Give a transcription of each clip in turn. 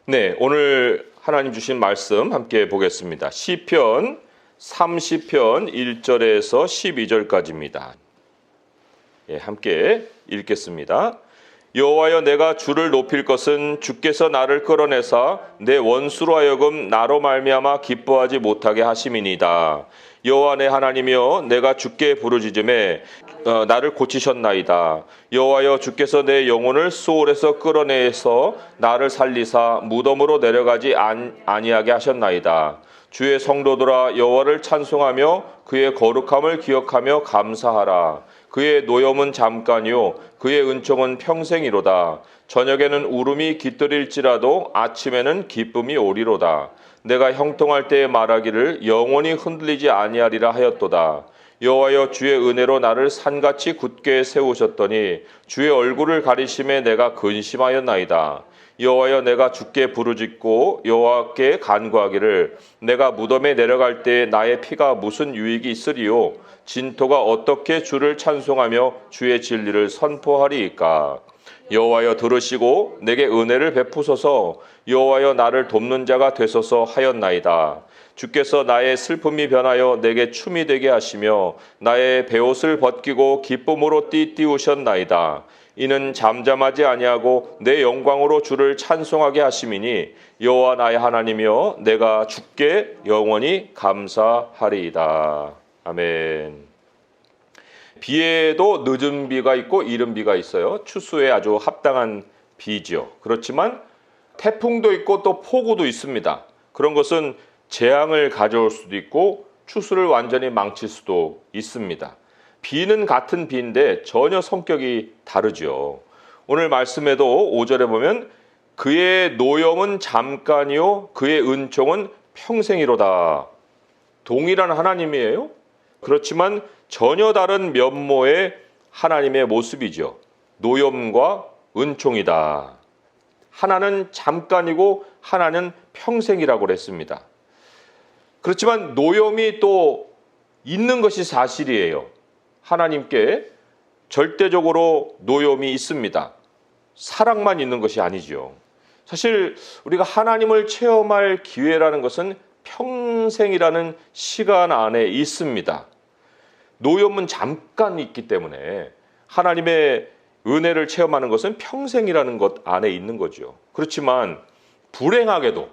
네, 오늘 하나님 주신 말씀 함께 보겠습니다. 시편 30편 1절에서 12절까지입니다. 예, 함께 읽겠습니다. 여호와여, 내가 주를 높일 것은 주께서 나를 끌어내사 내 원수로 하여금 나로 말미암아 기뻐하지 못하게 하심이니이다. 여호와 내 하나님이여, 내가 주께 부르짖음에 나를 고치셨나이다. 여호와여, 주께서 내 영혼을 수올에서 끌어내서 나를 살리사 무덤으로 내려가지 아니하게 하셨나이다. 주의 성도들아, 여호와를 찬송하며 그의 거룩함을 기억하며 감사하라. 그의 노염은 잠깐이요 그의 은총은 평생이로다. 저녁에는 울음이 깃들일지라도 아침에는 기쁨이 오리로다. 내가 형통할 때에 말하기를 영원히 흔들리지 아니하리라 하였도다. 여호와여, 주의 은혜로 나를 산같이 굳게 세우셨더니 주의 얼굴을 가리심에 내가 근심하였나이다. 여호와여, 내가 주께 부르짖고 여호와께 간구하기를 내가 무덤에 내려갈 때에 나의 피가 무슨 유익이 있으리요? 진토가 어떻게 주를 찬송하며 주의 진리를 선포하리이까? 여호와여, 들으시고 내게 은혜를 베푸소서. 여호와여, 나를 돕는 자가 되소서 하였나이다. 주께서 나의 슬픔이 변하여 내게 춤이 되게 하시며 나의 베옷을 벗기고 기쁨으로 띠띠우셨나이다. 이는 잠잠하지 아니하고 내 영광으로 주를 찬송하게 하심이니 여호와 나의 하나님이여, 내가 주께 영원히 감사하리이다. 아멘. 비에도 늦은 비가 있고 이른 비가 있어요. 추수에 아주 합당한 비죠. 그렇지만 태풍도 있고 또 폭우도 있습니다. 그런 것은 재앙을 가져올 수도 있고 추수를 완전히 망칠 수도 있습니다. 비는 같은 비인데 전혀 성격이 다르죠. 오늘 말씀에도 5절에 보면 그의 노염은 잠깐이요 그의 은총은 평생이로다. 동일한 하나님이에요. 그렇지만 전혀 다른 면모의 하나님의 모습이죠. 노염과 은총이다. 하나는 잠깐이고 하나는 평생이라고 그랬습니다. 그렇지만 노염이 또 있는 것이 사실이에요. 하나님께 절대적으로 노염이 있습니다. 사랑만 있는 것이 아니죠. 사실 우리가 하나님을 체험할 기회라는 것은 평생이라는 시간 안에 있습니다. 노염은 잠깐 있기 때문에 하나님의 은혜를 체험하는 것은 평생이라는 것 안에 있는 거죠. 그렇지만 불행하게도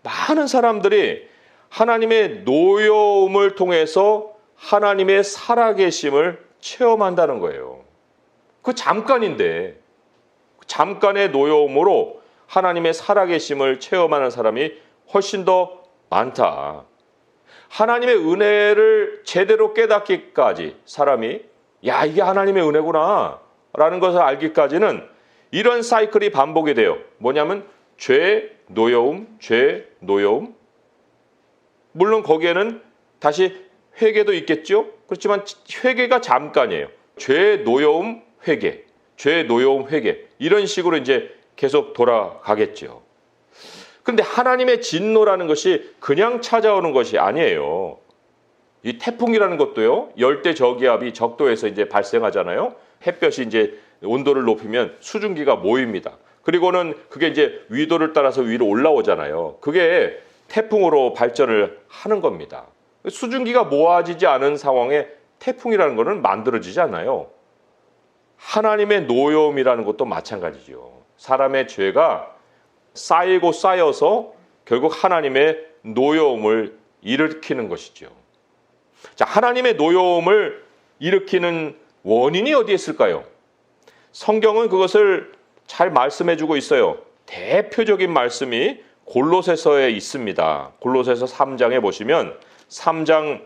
많은 사람들이 하나님의 노여움을 통해서 하나님의 살아계심을 체험한다는 거예요. 그 잠깐인데 잠깐의 노여움으로 하나님의 살아계심을 체험하는 사람이 훨씬 더 많다. 하나님의 은혜를 제대로 깨닫기까지 사람이 야, 이게 하나님의 은혜구나 라는 것을 알기까지는 이런 사이클이 반복이 돼요. 뭐냐면 죄, 노여움, 죄, 노여움. 물론 거기에는 다시 회개도 있겠죠. 그렇지만 회개가 잠깐이에요. 죄, 노여움, 회개. 죄, 노여움, 회개. 이런 식으로 이제 계속 돌아가겠죠. 그런데 하나님의 진노라는 것이 그냥 찾아오는 것이 아니에요. 이 태풍이라는 것도요, 열대 저기압이 적도에서 이제 발생하잖아요. 햇볕이 이제 온도를 높이면 수증기가 모입니다. 그리고는 그게 이제 위도를 따라서 위로 올라오잖아요. 그게 태풍으로 발전을 하는 겁니다. 수증기가 모아지지 않은 상황에 태풍이라는 것은 만들어지지 않아요. 하나님의 노여움이라는 것도 마찬가지죠. 사람의 죄가 쌓이고 쌓여서 결국 하나님의 노여움을 일으키는 것이죠. 자, 하나님의 노여움을 일으키는 원인이 어디에 있을까요? 성경은 그것을 잘 말씀해주고 있어요. 대표적인 말씀이 골로새서에 있습니다. 골로새서 3장에 보시면 3장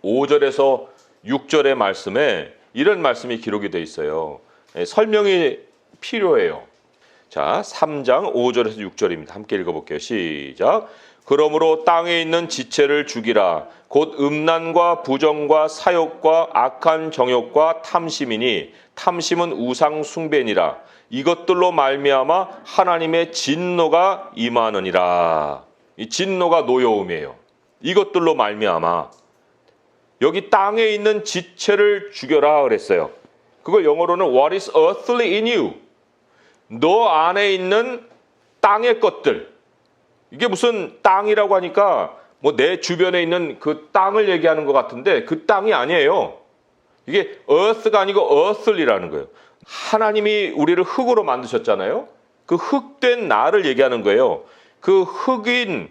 5절에서 6절의 말씀에 이런 말씀이 기록이 되어 있어요. 설명이 필요해요. 자, 3장 5절에서 6절입니다. 함께 읽어볼게요. 시작. 그러므로 땅에 있는 지체를 죽이라. 곧 음란과 부정과 사욕과 악한 정욕과 탐심이니 탐심은 우상 숭배니라. 이것들로 말미암아 하나님의 진노가 임하느니라. 이 진노가 노여움이에요. 이것들로 말미암아. 여기 땅에 있는 지체를 죽여라 그랬어요. 그걸 영어로는 What is earthly in you? 너 안에 있는 땅의 것들. 이게 무슨 땅이라고 하니까 뭐 내 주변에 있는 그 땅을 얘기하는 것 같은데 그 땅이 아니에요. 이게 earth가 아니고 earthly라는 거예요. 하나님이 우리를 흙으로 만드셨잖아요. 그 흙된 나를 얘기하는 거예요. 그 흙인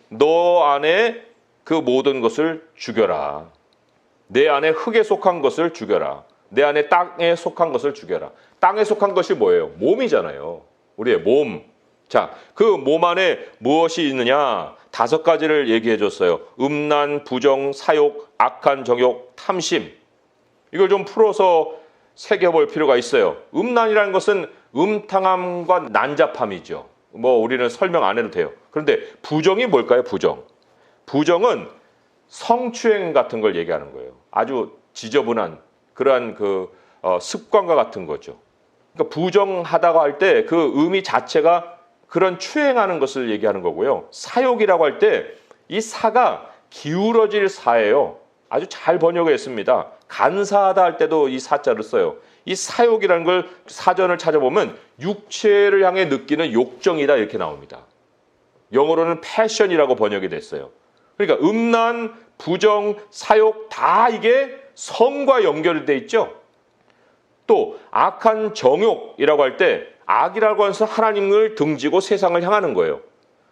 너 안에 그 모든 것을 죽여라. 내 안에 흙에 속한 것을 죽여라. 내 안에 땅에 속한 것을 죽여라. 땅에 속한 것이 뭐예요? 몸이잖아요. 우리의 몸. 자, 그 몸 안에 무엇이 있느냐? 5가지를 얘기해 줬어요. 음란, 부정, 사욕, 악한 정욕, 탐심. 이걸 좀 풀어서 새겨볼 필요가 있어요. 음란이라는 것은 음탕함과 난잡함이죠. 뭐 우리는 설명 안 해도 돼요. 그런데 부정이 뭘까요? 부정은 성추행 같은 걸 얘기하는 거예요. 아주 지저분한 그러한 습관과 같은 거죠. 그러니까 부정하다고 할 때 그 의미 자체가 그런 추행하는 것을 얘기하는 거고요. 사욕이라고 할 때 이 사가 기울어질 사예요. 아주 잘 번역했습니다. 간사하다 할 때도 이 사자를 써요. 이 사욕이라는 걸 사전을 찾아보면 육체를 향해 느끼는 욕정이다 이렇게 나옵니다. 영어로는 패션이라고 번역이 됐어요. 그러니까 음란, 부정, 사욕 다 이게 성과 연결돼 있죠. 또 악한 정욕이라고 할 때 악이라고 해서 하나님을 등지고 세상을 향하는 거예요.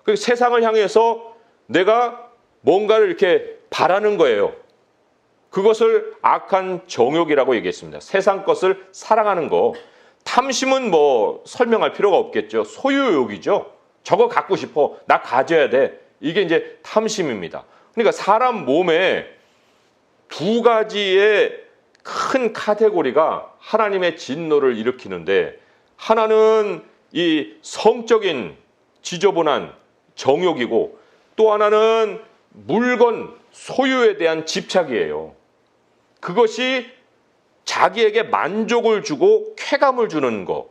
그 세상을 향해서 내가 뭔가를 이렇게 바라는 거예요. 그것을 악한 정욕이라고 얘기했습니다. 세상 것을 사랑하는 거. 탐심은 뭐 설명할 필요가 없겠죠. 소유욕이죠. 저거 갖고 싶어. 나 가져야 돼. 이게 이제 탐심입니다. 그러니까 사람 몸에 2가지의 큰 카테고리가 하나님의 진노를 일으키는데 하나는 이 성적인 지저분한 정욕이고 또 하나는 물건, 소유에 대한 집착이에요. 그것이 자기에게 만족을 주고 쾌감을 주는 것.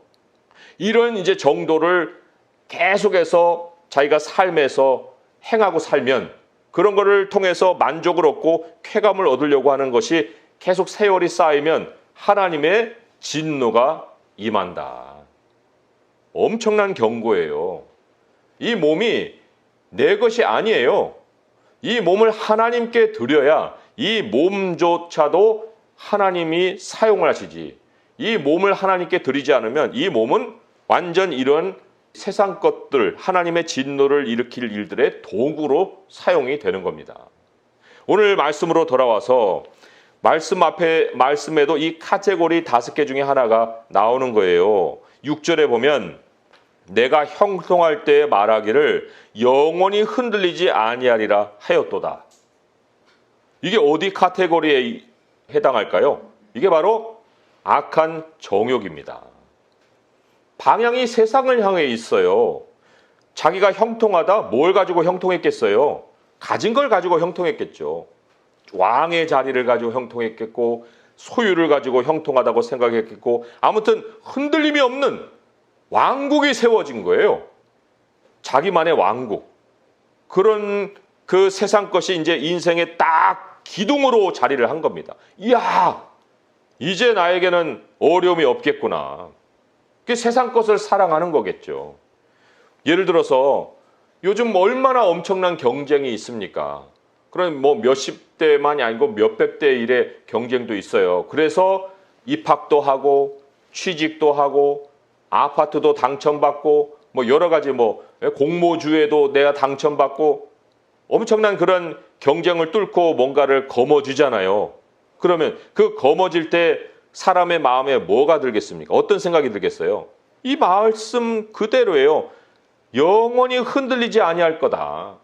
이런 이제 정도를 계속해서 자기가 삶에서 행하고 살면 그런 거를 통해서 만족을 얻고 쾌감을 얻으려고 하는 것이 계속 세월이 쌓이면 하나님의 진노가 임한다. 엄청난 경고예요. 이 몸이 내 것이 아니에요. 이 몸을 하나님께 드려야 이 몸조차도 하나님이 사용을 하시지. 이 몸을 하나님께 드리지 않으면 이 몸은 완전 이런 세상 것들, 하나님의 진노를 일으킬 일들의 도구로 사용이 되는 겁니다. 오늘 말씀으로 돌아와서 말씀에도 이 카테고리 5개 중에 하나가 나오는 거예요. 6절에 보면 내가 형통할 때 말하기를 영원히 흔들리지 아니하리라 하였도다. 이게 어디 카테고리에 해당할까요? 이게 바로 악한 정욕입니다. 방향이 세상을 향해 있어요. 자기가 형통하다 뭘 가지고 형통했겠어요? 가진 걸 가지고 형통했겠죠. 왕의 자리를 가지고 형통했겠고 소유를 가지고 형통하다고 생각했겠고 아무튼 흔들림이 없는 왕국이 세워진 거예요. 자기만의 왕국. 그런 그 세상 것이 이제 인생의 딱 기둥으로 자리를 한 겁니다. 이야, 이제 나에게는 어려움이 없겠구나. 그게 세상 것을 사랑하는 거겠죠. 예를 들어서 요즘 얼마나 엄청난 경쟁이 있습니까? 그럼 뭐 몇십 대만이 아니고 몇백 대 1의 경쟁도 있어요. 그래서 입학도 하고 취직도 하고 아파트도 당첨받고 뭐 여러 가지 뭐 공모주에도 내가 당첨받고 엄청난 그런 경쟁을 뚫고 뭔가를 거머쥐잖아요. 그러면 그 거머쥘 때 사람의 마음에 뭐가 들겠습니까? 어떤 생각이 들겠어요? 이 말씀 그대로예요. 영원히 흔들리지 아니할 거다.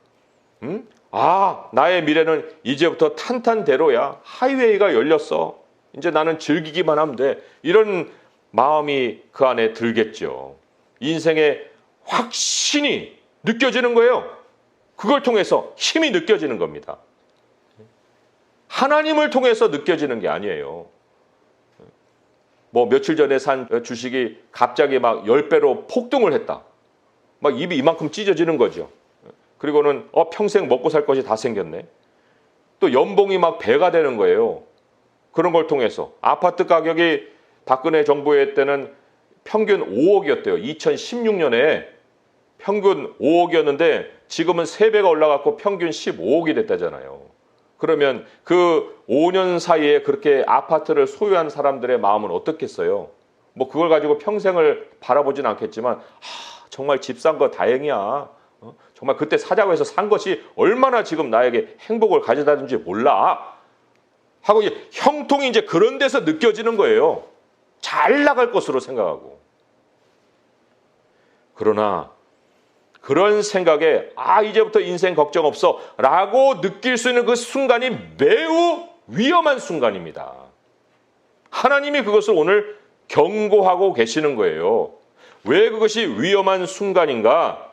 아, 나의 미래는 이제부터 탄탄대로야. 하이웨이가 열렸어. 이제 나는 즐기기만 하면 돼. 이런 마음이 그 안에 들겠죠. 인생에 확신이 느껴지는 거예요. 그걸 통해서 힘이 느껴지는 겁니다. 하나님을 통해서 느껴지는 게 아니에요. 뭐 며칠 전에 산 주식이 갑자기 막 10배로 폭등을 했다. 막 입이 이만큼 찢어지는 거죠. 그리고는 평생 먹고 살 것이 다 생겼네. 또 연봉이 막 배가 되는 거예요. 그런 걸 통해서 아파트 가격이 박근혜 정부의 때는 평균 5억이었대요. 2016년에 평균 5억이었는데 지금은 3배가 올라갔고 평균 15억이 됐다잖아요. 그러면 그 5년 사이에 그렇게 아파트를 소유한 사람들의 마음은 어떻겠어요? 뭐 그걸 가지고 평생을 바라보진 않겠지만 정말 집 산 거 다행이야. 정말 그때 사자고 해서 산 것이 얼마나 지금 나에게 행복을 가져다 준지 몰라. 하고 이제 형통이 이제 그런 데서 느껴지는 거예요. 잘 나갈 것으로 생각하고. 그러나 그런 생각에 이제부터 인생 걱정 없어 라고 느낄 수 있는 그 순간이 매우 위험한 순간입니다. 하나님이 그것을 오늘 경고하고 계시는 거예요. 왜 그것이 위험한 순간인가?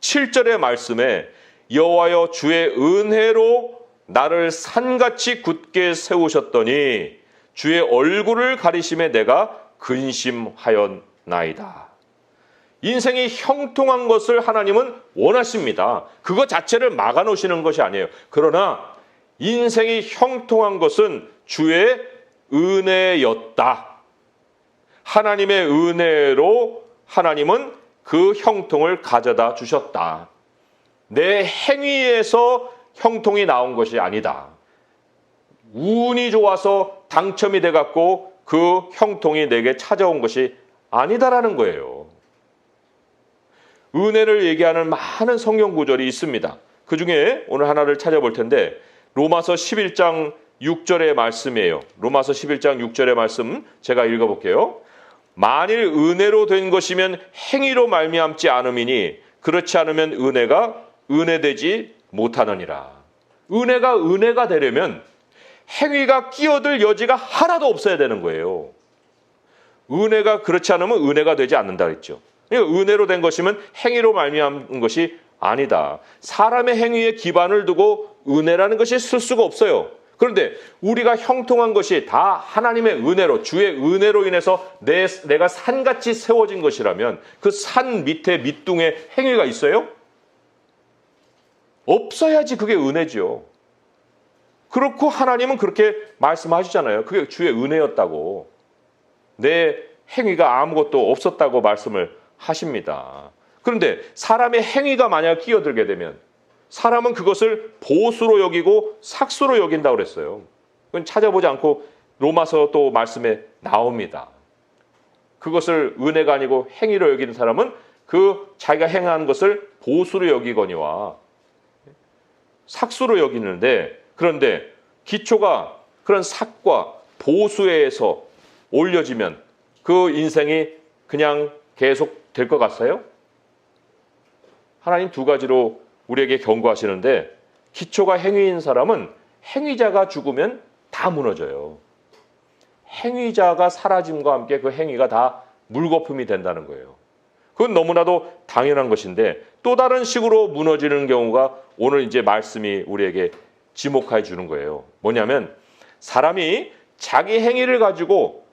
7절의 말씀에 여호와여 주의 은혜로 나를 산같이 굳게 세우셨더니 주의 얼굴을 가리심에 내가 근심하였나이다. 인생이 형통한 것을 하나님은 원하십니다. 그것 자체를 막아놓으시는 것이 아니에요. 그러나 인생이 형통한 것은 주의 은혜였다. 하나님의 은혜로 하나님은 그 형통을 가져다 주셨다. 내 행위에서 형통이 나온 것이 아니다. 운이 좋아서 당첨이 돼갖고 그 형통이 내게 찾아온 것이 아니다라는 거예요. 은혜를 얘기하는 많은 성경 구절이 있습니다. 그 중에 오늘 하나를 찾아볼 텐데 로마서 11장 6절의 말씀이에요. 로마서 11장 6절의 말씀 제가 읽어볼게요. 만일 은혜로 된 것이면 행위로 말미암지 않음이니 그렇지 않으면 은혜가 은혜되지 못하느니라. 은혜가 되려면 행위가 끼어들 여지가 하나도 없어야 되는 거예요. 은혜가 그렇지 않으면 은혜가 되지 않는다 그랬죠. 그러니까 은혜로 된 것이면 행위로 말미암은 것이 아니다. 사람의 행위에 기반을 두고 은혜라는 것이 쓸 수가 없어요. 그런데 우리가 형통한 것이 다 하나님의 은혜로, 주의 은혜로 인해서 내가 산같이 세워진 것이라면 그 산 밑에 밑둥에 행위가 있어요? 없어야지 그게 은혜죠. 그렇고 하나님은 그렇게 말씀하시잖아요. 그게 주의 은혜였다고. 내 행위가 아무것도 없었다고 말씀을 하십니다. 그런데 사람의 행위가 만약 끼어들게 되면 사람은 그것을 보수로 여기고 삭수로 여긴다고 그랬어요. 그건 찾아보지 않고 로마서 또 말씀에 나옵니다. 그것을 은혜가 아니고 행위로 여기는 사람은 그 자기가 행한 것을 보수로 여기거니와 삭수로 여기는데, 그런데 기초가 그런 삭과 보수에 의해서 올려지면 그 인생이 그냥 계속 될 것 같아요? 하나님 두 가지로 우리에게 경고하시는데, 기초가 행위인 사람은 행위자가 죽으면 다 무너져요. 행위자가 사라짐과 함께 그 행위가 다 물거품이 된다는 거예요. 그건 너무나도 당연한 것인데 또 다른 식으로 무너지는 경우가 오늘 이제 말씀이 우리에게 지목해 주는 거예요. 뭐냐면 사람이 자기 행위를 가지고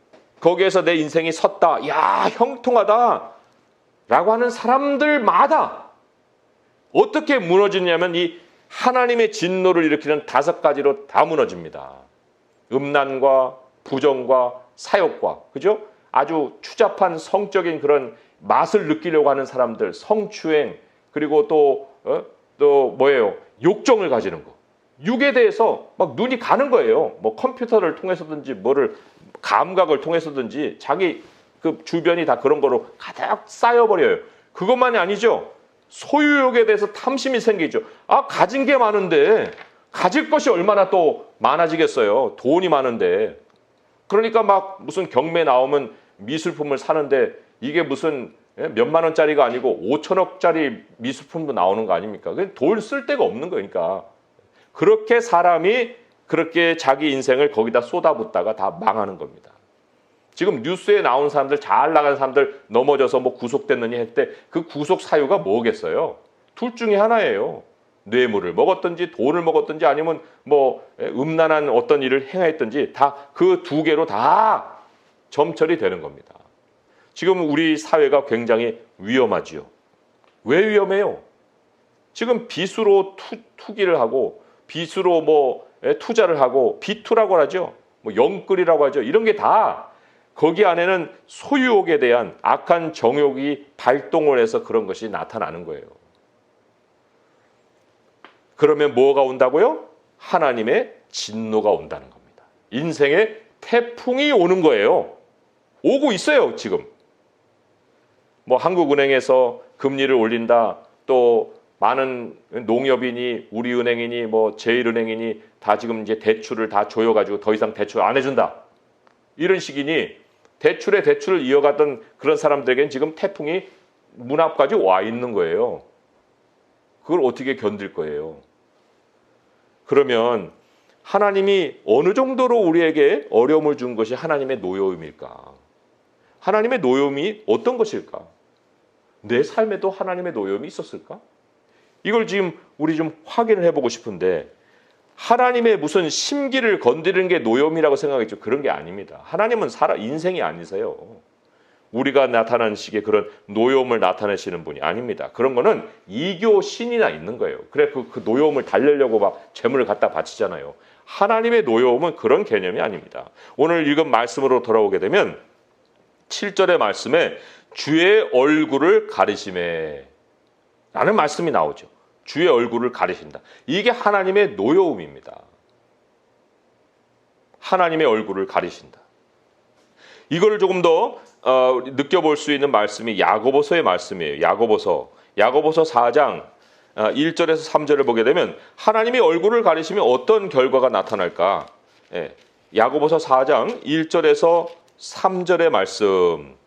거기에서 내 인생이 섰다, 야 형통하다 라고 하는 사람들마다 어떻게 무너지냐면 이 하나님의 진노를 일으키는 5가지로 다 무너집니다. 음란과 부정과 사욕과, 그죠? 아주 추잡한 성적인 그런 맛을 느끼려고 하는 사람들, 성추행, 그리고 또 뭐예요? 욕정을 가지는 거. 육에 대해서 막 눈이 가는 거예요. 뭐 컴퓨터를 통해서든지 뭐를 감각을 통해서든지 자기 그 주변이 다 그런 거로 가득 쌓여버려요. 그것만이 아니죠. 소유욕에 대해서 탐심이 생기죠. 가진 게 많은데 가질 것이 얼마나 또 많아지겠어요. 돈이 많은데. 그러니까 막 무슨 경매 나오면 미술품을 사는데 이게 무슨 몇만 원짜리가 아니고 5천억짜리 미술품도 나오는 거 아닙니까? 돈 쓸 데가 없는 거니까. 그렇게 사람이 그렇게 자기 인생을 거기다 쏟아붓다가 다 망하는 겁니다. 지금 뉴스에 나온 사람들, 잘 나가는 사람들 넘어져서 뭐 구속됐느니 했대. 그 구속 사유가 뭐겠어요? 둘 중에 하나예요. 뇌물을 먹었든지 돈을 먹었든지 아니면 뭐 음란한 어떤 일을 행했든지 다 그 2개로 다 점철이 되는 겁니다. 지금 우리 사회가 굉장히 위험하지요. 왜 위험해요? 지금 빚으로 투기를 하고 빚으로 뭐 투자를 하고 비투라고 하죠. 뭐 영끌이라고 하죠. 이런 게 다 거기 안에는 소유욕에 대한 악한 정욕이 발동을 해서 그런 것이 나타나는 거예요. 그러면 뭐가 온다고요? 하나님의 진노가 온다는 겁니다. 인생에 태풍이 오는 거예요. 오고 있어요, 지금. 뭐 한국은행에서 금리를 올린다. 또 많은 농협이니 우리은행이니 뭐 제일은행이니 다 지금 이제 대출을 다 조여가지고 더 이상 대출 안 해준다. 이런 식이니 대출에 대출을 이어갔던 그런 사람들에게는 지금 태풍이 문 앞까지 와 있는 거예요. 그걸 어떻게 견딜 거예요? 그러면 하나님이 어느 정도로 우리에게 어려움을 준 것이 하나님의 노여움일까? 하나님의 노여움이 어떤 것일까? 내 삶에도 하나님의 노여움이 있었을까? 이걸 지금 우리 좀 확인을 해보고 싶은데, 하나님의 무슨 심기를 건드리는 게 노여움이라고 생각했죠. 그런 게 아닙니다. 하나님은 인생이 아니세요. 우리가 나타나는 식의 그런 노여움을 나타내시는 분이 아닙니다. 그런 거는 이교 신이나 있는 거예요. 그래 그 노여움을 달래려고 막 재물을 갖다 바치잖아요. 하나님의 노여움은 그런 개념이 아닙니다. 오늘 읽은 말씀으로 돌아오게 되면 7절의 말씀에 주의 얼굴을 가리심에 라는 말씀이 나오죠. 주의 얼굴을 가리신다. 이게 하나님의 노여움입니다. 하나님의 얼굴을 가리신다. 이걸 조금 더 느껴볼 수 있는 말씀이 야고보서의 말씀이에요. 야고보서 4장 1절에서 3절을 보게 되면 하나님의 얼굴을 가리시면 어떤 결과가 나타날까? 야고보서 4장 1절에서 3절의 말씀,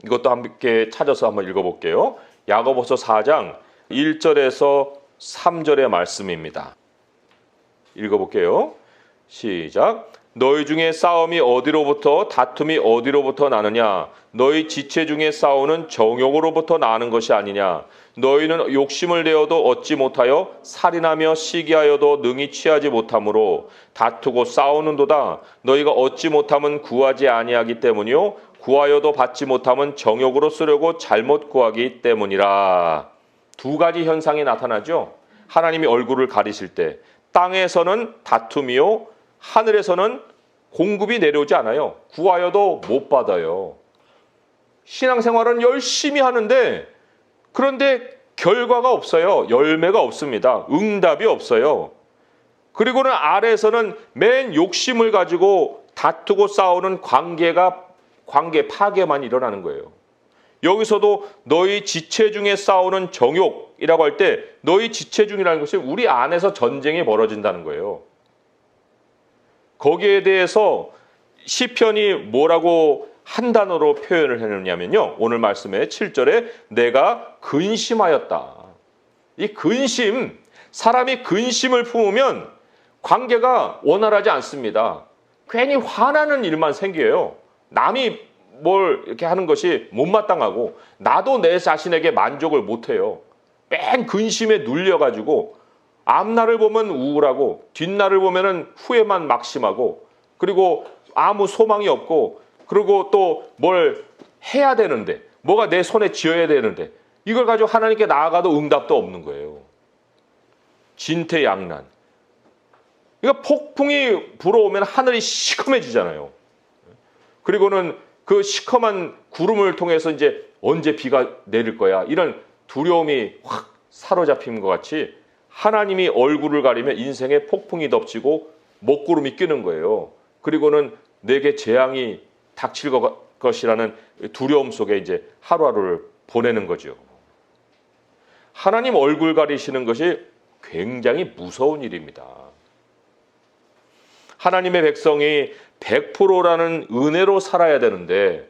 이것도 함께 찾아서 한번 읽어볼게요. 야고보서 4장 1절에서 3절의 말씀입니다. 읽어볼게요. 시작. 너희 중에 싸움이 어디로부터 다툼이 어디로부터 나느냐? 너희 지체 중에 싸우는 정욕으로부터 나는 것이 아니냐? 너희는 욕심을 내어도 얻지 못하여 살인하며 시기하여도 능히 취하지 못하므로 다투고 싸우는도다. 너희가 얻지 못함은 구하지 아니하기 때문이요 구하여도 받지 못함은 정욕으로 쓰려고 잘못 구하기 때문이라. 두 가지 현상이 나타나죠. 하나님이 얼굴을 가리실 때 땅에서는 다툼이요 하늘에서는 공급이 내려오지 않아요. 구하여도 못 받아요. 신앙생활은 열심히 하는데 그런데 결과가 없어요. 열매가 없습니다. 응답이 없어요. 그리고는 아래에서는 맨 욕심을 가지고 다투고 싸우는 관계 파괴만 일어나는 거예요. 여기서도 너희 지체 중에 싸우는 정욕이라고 할 때 너희 지체 중이라는 것이 우리 안에서 전쟁이 벌어진다는 거예요. 거기에 대해서 시편이 뭐라고 한 단어로 표현을 해놓냐면요. 오늘 말씀에 7절에 내가 근심하였다. 이 근심, 사람이 근심을 품으면 관계가 원활하지 않습니다. 괜히 화나는 일만 생겨요. 남이 뭘 이렇게 하는 것이 못마땅하고 나도 내 자신에게 만족을 못해요. 맨 근심에 눌려가지고 앞날을 보면 우울하고 뒷날을 보면 후회만 막심하고 그리고 아무 소망이 없고 그리고 또 뭘 해야 되는데 뭐가 내 손에 쥐어야 되는데 이걸 가지고 하나님께 나아가도 응답도 없는 거예요. 진퇴양난. 그러니까 폭풍이 불어오면 하늘이 시커매지잖아요. 그리고는 그 시커먼 구름을 통해서 이제 언제 비가 내릴 거야 이런 두려움이 확 사로잡힌 것 같이 하나님이 얼굴을 가리면 인생에 폭풍이 덮치고 먹구름이 끼는 거예요. 그리고는 내게 재앙이 닥칠 것이라는 두려움 속에 이제 하루하루를 보내는 거죠. 하나님 얼굴 가리시는 것이 굉장히 무서운 일입니다. 하나님의 백성이 100%라는 은혜로 살아야 되는데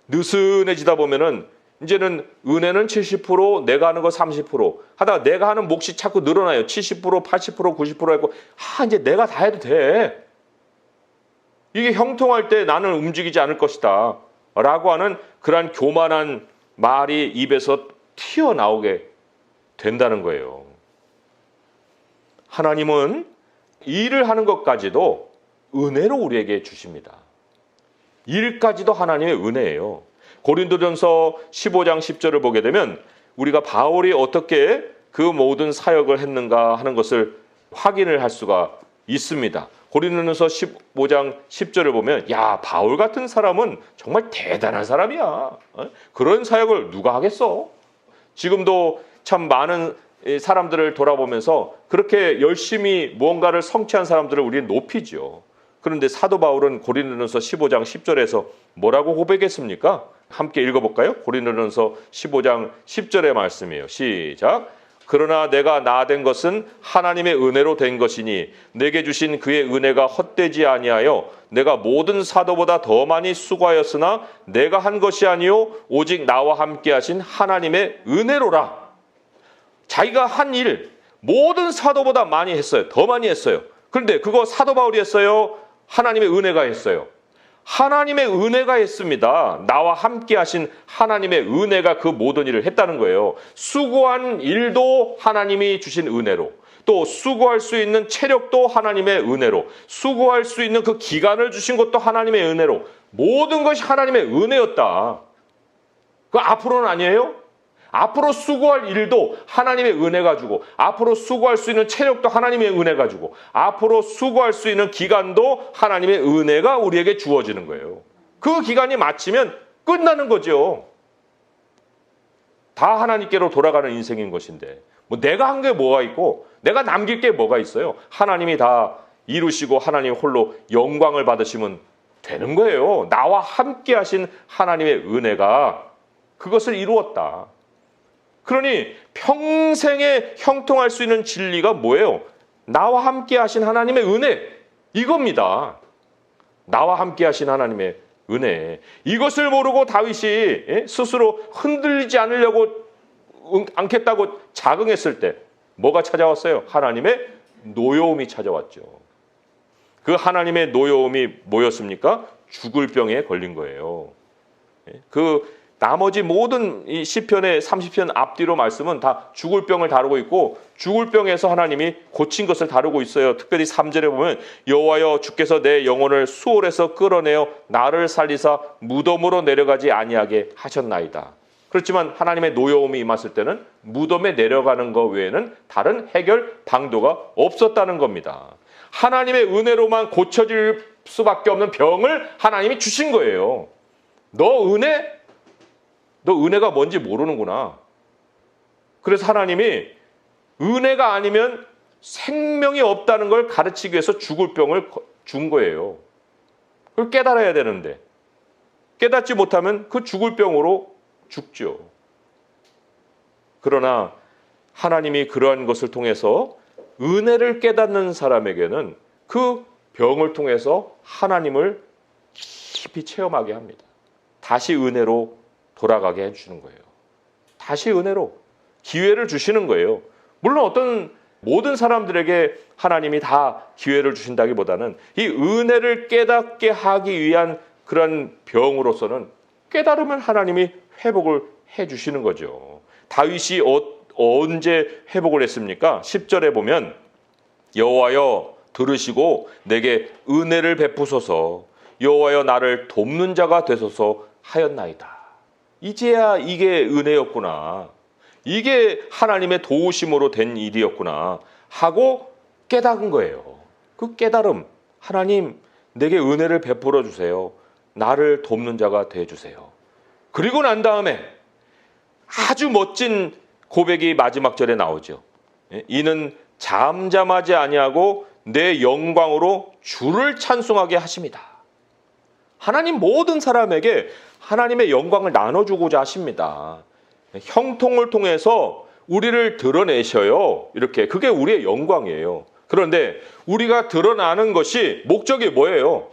느슨해지다 보면은 이제는 은혜는 70%, 내가 하는 거 30% 하다가 내가 하는 몫이 자꾸 늘어나요. 70%, 80%, 90% 했고 이제 내가 다 해도 돼. 이게 형통할 때 나는 움직이지 않을 것이다 라고 하는 그러한 교만한 말이 입에서 튀어나오게 된다는 거예요. 하나님은 일을 하는 것까지도 은혜로 우리에게 주십니다. 일까지도 하나님의 은혜예요. 고린도전서 15장 10절을 보게 되면 우리가 바울이 어떻게 그 모든 사역을 했는가 하는 것을 확인을 할 수가 있습니다. 고린도전서 15장 10절을 보면 야, 바울 같은 사람은 정말 대단한 사람이야. 그런 사역을 누가 하겠어? 지금도 참 많은 사람들을 돌아보면서 그렇게 열심히 무언가를 성취한 사람들을 우리는 높이죠. 그런데 사도 바울은 고린도전서 15장 10절에서 뭐라고 고백했습니까? 함께 읽어볼까요? 고린도전서 15장 10절의 말씀이에요. 시작. 그러나 내가 나된 것은 하나님의 은혜로 된 것이니 내게 주신 그의 은혜가 헛되지 아니하여 내가 모든 사도보다 더 많이 수고하였으나 내가 한 것이 아니요 오직 나와 함께 하신 하나님의 은혜로라. 자기가 한 일 모든 사도보다 많이 했어요. 더 많이 했어요. 그런데 그거 사도 바울이 했어요? 하나님의 은혜가 했어요? 하나님의 은혜가 했습니다. 나와 함께 하신 하나님의 은혜가 그 모든 일을 했다는 거예요. 수고한 일도 하나님이 주신 은혜로, 또 수고할 수 있는 체력도 하나님의 은혜로, 수고할 수 있는 그 기간을 주신 것도 하나님의 은혜로, 모든 것이 하나님의 은혜였다. 그 앞으로는 아니에요? 앞으로 수고할 일도 하나님의 은혜가 주고, 앞으로 수고할 수 있는 체력도 하나님의 은혜가 주고, 앞으로 수고할 수 있는 기간도 하나님의 은혜가 우리에게 주어지는 거예요. 그 기간이 마치면 끝나는 거죠. 다 하나님께로 돌아가는 인생인 것인데 뭐 내가 한 게 뭐가 있고 내가 남길 게 뭐가 있어요. 하나님이 다 이루시고 하나님 홀로 영광을 받으시면 되는 거예요. 나와 함께 하신 하나님의 은혜가 그것을 이루었다. 그러니 평생에 형통할 수 있는 진리가 뭐예요? 나와 함께 하신 하나님의 은혜, 이겁니다. 나와 함께 하신 하나님의 은혜. 이것을 모르고 다윗이 스스로 흔들리지 않겠다고 자긍했을 때 뭐가 찾아왔어요? 하나님의 노여움이 찾아왔죠. 그 하나님의 노여움이 뭐였습니까? 죽을 병에 걸린 거예요. 그 나머지 모든 이 시편의 30편 앞뒤로 말씀은 다 죽을 병을 다루고 있고 죽을 병에서 하나님이 고친 것을 다루고 있어요. 특별히 3절에 보면 여호와여 주께서 내 영혼을 수월에서 끌어내어 나를 살리사 무덤으로 내려가지 아니하게 하셨나이다. 그렇지만 하나님의 노여움이 임했을 때는 무덤에 내려가는 것 외에는 다른 해결 방도가 없었다는 겁니다. 하나님의 은혜로만 고쳐질 수밖에 없는 병을 하나님이 주신 거예요. 너 은혜가 뭔지 모르는구나. 그래서 하나님이 은혜가 아니면 생명이 없다는 걸 가르치기 위해서 죽을 병을 준 거예요. 그걸 깨달아야 되는데 깨닫지 못하면 그 죽을 병으로 죽죠. 그러나 하나님이 그러한 것을 통해서 은혜를 깨닫는 사람에게는 그 병을 통해서 하나님을 깊이 체험하게 합니다. 다시 은혜로 돌아가게 해주시는 거예요. 다시 은혜로 기회를 주시는 거예요. 물론 모든 사람들에게 하나님이 다 기회를 주신다기보다는 이 은혜를 깨닫게 하기 위한 그런 병으로서는 깨달으면 하나님이 회복을 해주시는 거죠. 다윗이 언제 회복을 했습니까? 10절에 보면 여호와여 들으시고 내게 은혜를 베푸소서 여호와여 나를 돕는 자가 되소서 하였나이다. 이제야 이게 은혜였구나. 이게 하나님의 도우심으로 된 일이었구나 하고 깨닫은 거예요. 그 깨달음, 하나님 내게 은혜를 베풀어 주세요. 나를 돕는 자가 돼 주세요. 그리고 난 다음에 아주 멋진 고백이 마지막 절에 나오죠. 이는 잠잠하지 아니하고 내 영광으로 주를 찬송하게 하십니다. 하나님 모든 사람에게 하나님의 영광을 나눠주고자 하십니다. 형통을 통해서 우리를 드러내셔요. 이렇게 그게 우리의 영광이에요. 그런데 우리가 드러나는 것이 목적이 뭐예요?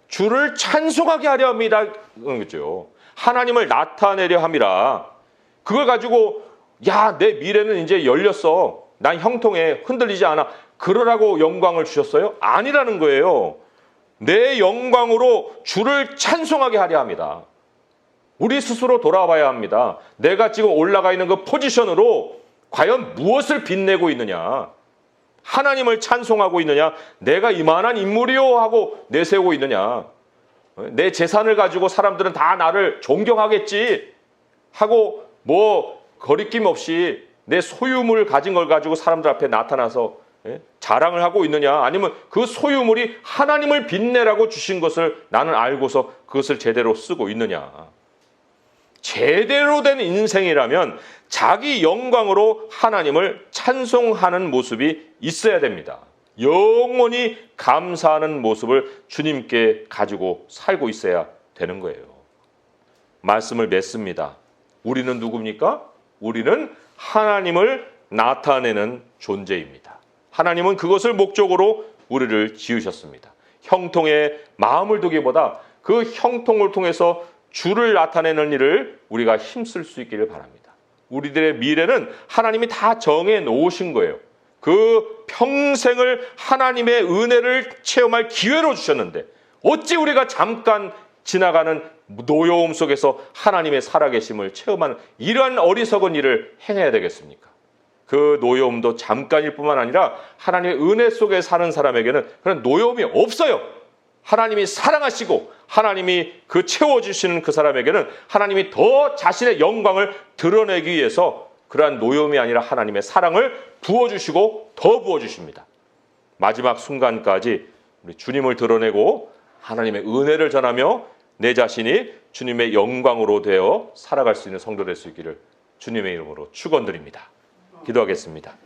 주를 찬송하게 하려 합니다. 그죠? 하나님을 나타내려 함이라. 그걸 가지고 야, 내 미래는 이제 열렸어. 난 형통해. 흔들리지 않아. 그러라고 영광을 주셨어요? 아니라는 거예요. 내 영광으로 주를 찬송하게 하려 합니다. 우리 스스로 돌아봐야 합니다. 내가 지금 올라가 있는 그 포지션으로 과연 무엇을 빛내고 있느냐? 하나님을 찬송하고 있느냐? 내가 이만한 인물이요 하고 내세우고 있느냐? 내 재산을 가지고 사람들은 다 나를 존경하겠지 하고 거리낌 없이 내 소유물 가진 걸 가지고 사람들 앞에 나타나서 자랑을 하고 있느냐, 아니면 그 소유물이 하나님을 빛내라고 주신 것을 나는 알고서 그것을 제대로 쓰고 있느냐. 제대로 된 인생이라면 자기 영광으로 하나님을 찬송하는 모습이 있어야 됩니다. 영원히 감사하는 모습을 주님께 가지고 살고 있어야 되는 거예요. 말씀을 맺습니다. 우리는 누굽니까? 우리는 하나님을 나타내는 존재입니다. 하나님은 그것을 목적으로 우리를 지으셨습니다. 형통에 마음을 두기보다 그 형통을 통해서 주를 나타내는 일을 우리가 힘쓸 수 있기를 바랍니다. 우리들의 미래는 하나님이 다 정해 놓으신 거예요. 그 평생을 하나님의 은혜를 체험할 기회로 주셨는데 어찌 우리가 잠깐 지나가는 노여움 속에서 하나님의 살아계심을 체험하는 이러한 어리석은 일을 행해야 되겠습니까? 그 노여움도 잠깐일 뿐만 아니라 하나님의 은혜 속에 사는 사람에게는 그런 노여움이 없어요. 하나님이 사랑하시고 하나님이 그 채워주시는 그 사람에게는 하나님이 더 자신의 영광을 드러내기 위해서 그러한 노여움이 아니라 하나님의 사랑을 부어주시고 더 부어주십니다. 마지막 순간까지 우리 주님을 드러내고 하나님의 은혜를 전하며 내 자신이 주님의 영광으로 되어 살아갈 수 있는 성도 될 수 있기를 주님의 이름으로 축원드립니다. 기도하겠습니다.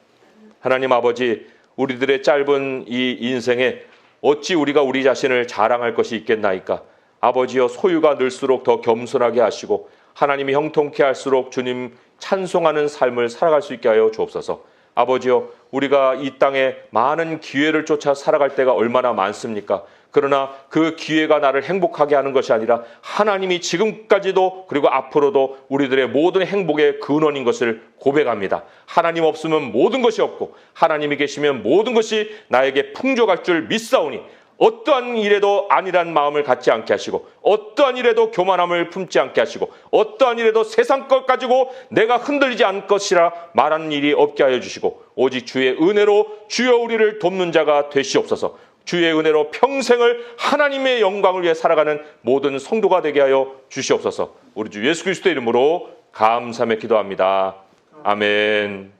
하나님 아버지, 우리들의 짧은 이 인생에 어찌 우리가 우리 자신을 자랑할 것이 있겠나이까. 아버지여, 소유가 늘수록 더 겸손하게 하시고 하나님이 형통케 할수록 주님 찬송하는 삶을 살아갈 수 있게 하여 주옵소서. 아버지여, 우리가 이 땅에 많은 기회를 쫓아 살아갈 때가 얼마나 많습니까? 그러나 그 기회가 나를 행복하게 하는 것이 아니라 하나님이 지금까지도 그리고 앞으로도 우리들의 모든 행복의 근원인 것을 고백합니다. 하나님 없으면 모든 것이 없고 하나님이 계시면 모든 것이 나에게 풍족할 줄 믿사오니 어떠한 일에도 안일한 마음을 갖지 않게 하시고 어떠한 일에도 교만함을 품지 않게 하시고 어떠한 일에도 세상 것 가지고 내가 흔들리지 않을 것이라 말하는 일이 없게 하여 주시고 오직 주의 은혜로 주여 우리를 돕는 자가 되시옵소서. 주의 은혜로 평생을 하나님의 영광을 위해 살아가는 모든 성도가 되게 하여 주시옵소서. 우리 주 예수 그리스도의 이름으로 감사하며 기도합니다. 아멘.